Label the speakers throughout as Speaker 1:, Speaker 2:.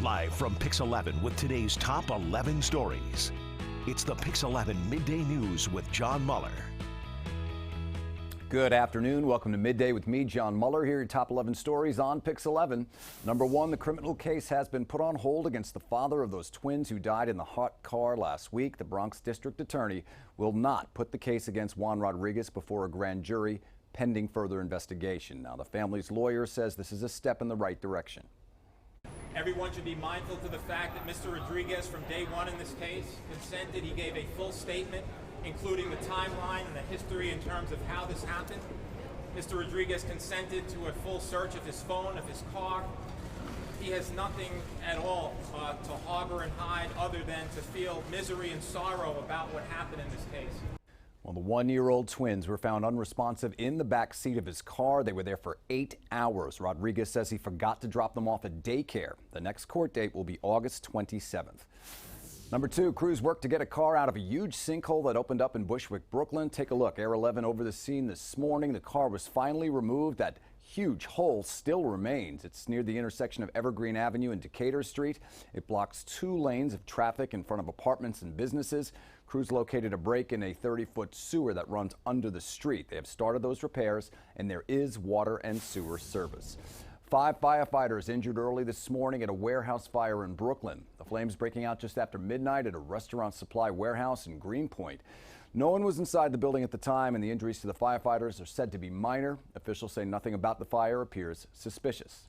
Speaker 1: Live from Pix 11 with today's top 11 stories. It's the Pix 11 Midday News with John Muller.
Speaker 2: Good afternoon. Welcome to Midday with me, John Muller. Here are your top 11 stories on Pix 11. Number one, the criminal case has been put on hold against the father of those twins who died in the hot car last week. The Bronx district attorney will not put the case against Juan Rodriguez before a grand jury pending further investigation. Now, the family's lawyer says this is a step in the right direction.
Speaker 3: Everyone should be mindful to the fact that Mr. Rodriguez, from day one in this case, consented. He gave a full statement, including the timeline and the history in terms of how this happened. Mr. Rodriguez consented to a full search of his phone, of his car. He has nothing at all to harbor and hide other than to feel misery and sorrow about what happened in this case.
Speaker 2: Well, the one-year-old twins were found unresponsive in the back seat of his car. They were there for 8 hours. Rodriguez says he forgot to drop them off at daycare. The next court date will be August 27th. Number two, crews worked to get a car out of a huge sinkhole that opened up in Bushwick, Brooklyn. Take a look. Air 11 over the scene this morning. The car was finally removed. That huge hole still remains. It's near the intersection of Evergreen Avenue and Decatur Street. It blocks 2 lanes of traffic in front of apartments and businesses. Crews located a break in a 30-foot sewer that runs under the street. They have started those repairs, and there is water and sewer service. 5 firefighters injured early this morning at a warehouse fire in Brooklyn. The flames breaking out just after midnight at a restaurant supply warehouse in Greenpoint. No one was inside the building at the time, and the injuries to the firefighters are said to be minor. Officials say nothing about the fire appears suspicious.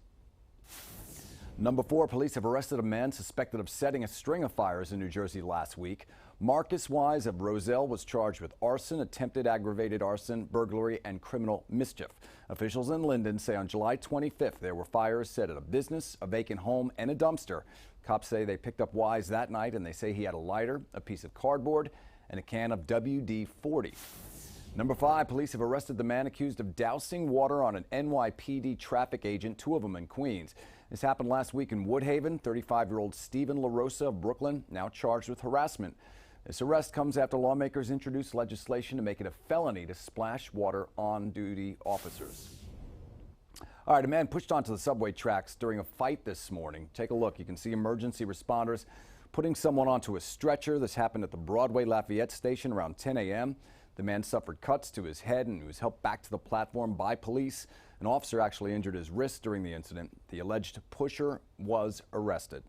Speaker 2: Number 4, police have arrested a man suspected of setting a string of fires in New Jersey last week. Marcus Wise of Roselle was charged with arson, attempted aggravated arson, burglary, and criminal mischief. Officials in Linden say on July 25th there were fires set at a business, a vacant home, and a dumpster. Cops say they picked up Wise that night, and they say he had a lighter, a piece of cardboard, and a can of WD-40. Number 5, police have arrested the man accused of dousing water on an NYPD traffic agent, 2 of them in Queens. This happened last week in Woodhaven. 35-year-old Stephen LaRosa of Brooklyn, now charged with harassment. This arrest comes after lawmakers introduced legislation to make it a felony to splash water on duty officers. All right, a man pushed onto the subway tracks during a fight this morning. Take a look. You can see emergency responders putting someone onto a stretcher. This happened at the Broadway Lafayette station around 10 a.m. The man suffered cuts to his head and was helped back to the platform by police. An officer actually injured his wrist during the incident. The alleged pusher was arrested.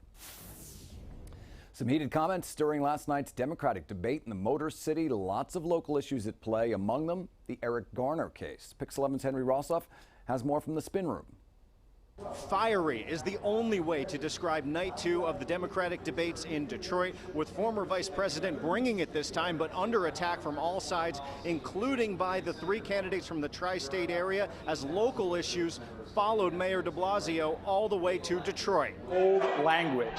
Speaker 2: Some heated comments during last night's Democratic debate in the Motor City. Lots of local issues at play, among them the Eric Garner case. Pix 11's Henry Rossoff has more from the spin room.
Speaker 4: Fiery is the only way to describe night 2 of the Democratic debates in Detroit, with former Vice President bringing it this time, but under attack from all sides, including by the 3 candidates from the tri-state area, as local issues followed Mayor de Blasio all the way to Detroit.
Speaker 5: Old language.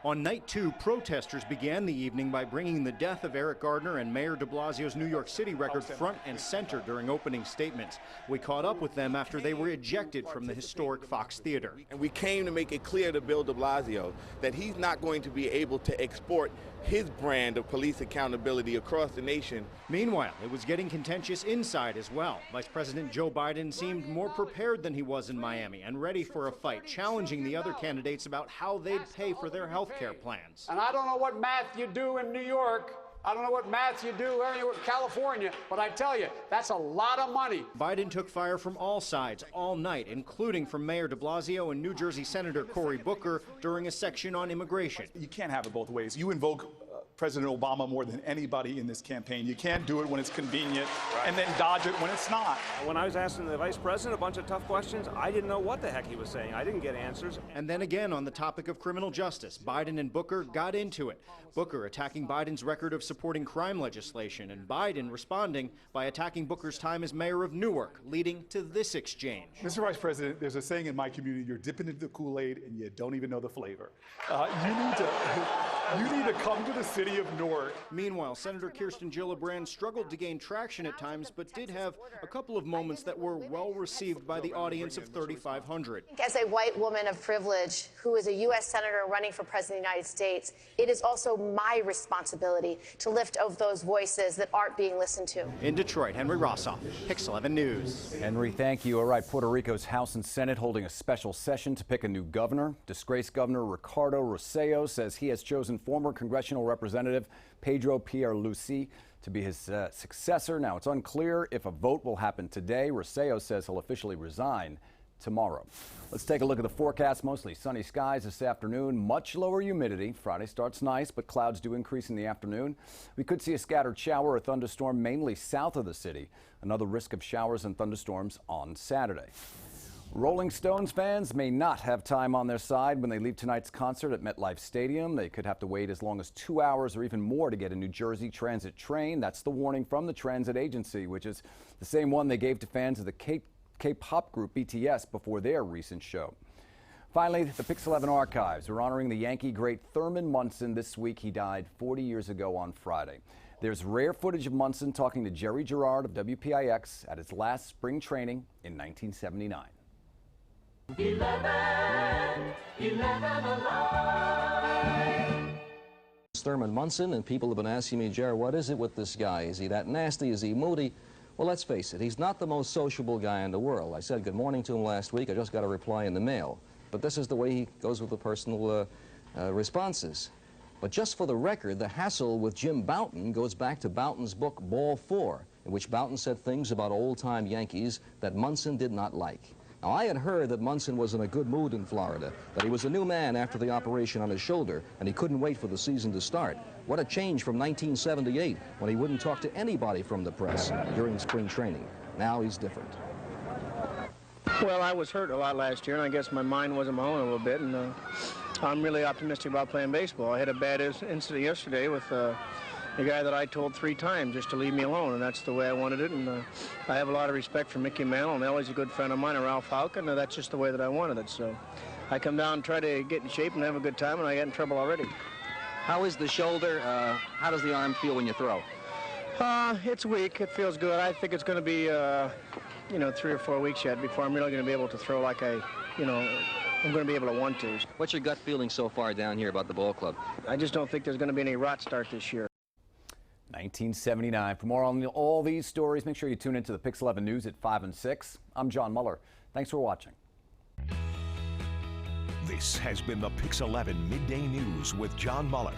Speaker 4: On night 2, protesters began the evening by bringing the death of Eric Garner and Mayor de Blasio's New York City record front and center during opening statements. We caught up with them after they were ejected from the historic Fox Theater.
Speaker 6: And we came to make it clear to Bill de Blasio that he's not going to be able to export his brand of police accountability across the nation.
Speaker 4: Meanwhile, it was getting contentious inside as well. Vice President Joe Biden seemed more prepared than he was in Miami and ready for a fight, challenging the other candidates about how they'd pay for their health care plans.
Speaker 5: And I don't know what math you do in New York. I don't know what math you do anywhere in California, but I tell you, that's a lot of money.
Speaker 4: Biden took fire from all sides all night, including from Mayor de Blasio and New Jersey Senator Cory Booker during a section on immigration.
Speaker 7: You can't have it both ways. You invoke President Obama more than anybody in this campaign. You can't do it when it's convenient and then dodge it when it's not.
Speaker 8: When I was asking the vice president a bunch of tough questions, I didn't know what the heck he was saying. I didn't get answers.
Speaker 4: And then again on the topic of criminal justice, Biden and Booker got into it. Booker attacking Biden's record of supporting crime legislation, and Biden responding by attacking Booker's time as mayor of Newark, leading to this exchange.
Speaker 7: Mr. Vice President, there's a saying in my community, you're dipping into the Kool-Aid and you don't even know the flavor. You need to come to the city city of Newark.
Speaker 4: Meanwhile, Senator Kirsten Gillibrand struggled to gain traction at times, but did have a couple of moments that were well received by the audience of 3,500.
Speaker 9: As a white woman of privilege who is a U.S. Senator running for President of the United States, it is also my responsibility to lift up those voices that aren't being listened to.
Speaker 4: In Detroit, Henry Rossoff, Pix 11 News.
Speaker 2: Henry, thank you. All right, Puerto Rico's House and Senate holding a special session to pick a new governor. Disgraced Governor Ricardo Rosselló says he has chosen former congressional representative Pedro Pierluisi to be his successor. Now, it's unclear if a vote will happen today. Rosselló says he'll officially resign tomorrow. Let's take a look at the forecast. Mostly sunny skies this afternoon, much lower humidity. Friday starts nice, but clouds do increase in the afternoon. We could see a scattered shower or thunderstorm mainly south of the city. Another risk of showers and thunderstorms on Saturday. Rolling Stones fans may not have time on their side when they leave tonight's concert at MetLife Stadium. They could have to wait as long as 2 hours or even more to get a New Jersey Transit train. That's the warning from the transit agency, which is the same one they gave to fans of the K-pop group BTS before their recent show. Finally, the Pix 11 archives are honoring the Yankee great Thurman Munson this week. He died 40 years ago on Friday. There's rare footage of Munson talking to Jerry Gerard of WPIX at his last spring training in 1979.
Speaker 10: 11 alive.
Speaker 11: Thurman Munson, and people have been asking me, Jerry, what is it with this guy? Is he that nasty? Is he moody? Well, let's face it, he's not the most sociable guy in the world. I said good morning to him last week. I just got a reply in the mail. But this is the way he goes with the personal responses. But just for the record, the hassle with Jim Bouton goes back to Bouton's book, Ball 4, in which Bouton said things about old-time Yankees that Munson did not like. Now, I had heard that Munson was in a good mood in Florida, that he was a new man after the operation on his shoulder, and he couldn't wait for the season to start. What a change from 1978, when he wouldn't talk to anybody from the press during spring training. Now he's different.
Speaker 12: Well, I was hurt a lot last year, and I guess my mind wasn't my own a little bit, and I'm really optimistic about playing baseball. I had a bad incident yesterday with a guy that I told 3 times just to leave me alone, and that's the way I wanted it. And I have a lot of respect for Mickey Mantle, and Ellie's a good friend of mine, and Ralph Falcon, and that's just the way that I wanted it. So I come down and try to get in shape and have a good time, and I get in trouble already.
Speaker 11: How is the shoulder? How does the arm feel when you throw?
Speaker 12: It's weak. It feels good. I think it's going to be, 3 or 4 weeks yet before I'm really going to be able to throw like I'm going to be able to want to.
Speaker 11: What's your gut feeling so far down here about the ball club?
Speaker 12: I just don't think there's going to be any rot start this year.
Speaker 2: 1979. For more on all these stories, make sure you tune into the Pix 11 News at 5 and 6. I'm John Muller. Thanks for watching.
Speaker 1: This has been the Pix 11 Midday News with John Muller.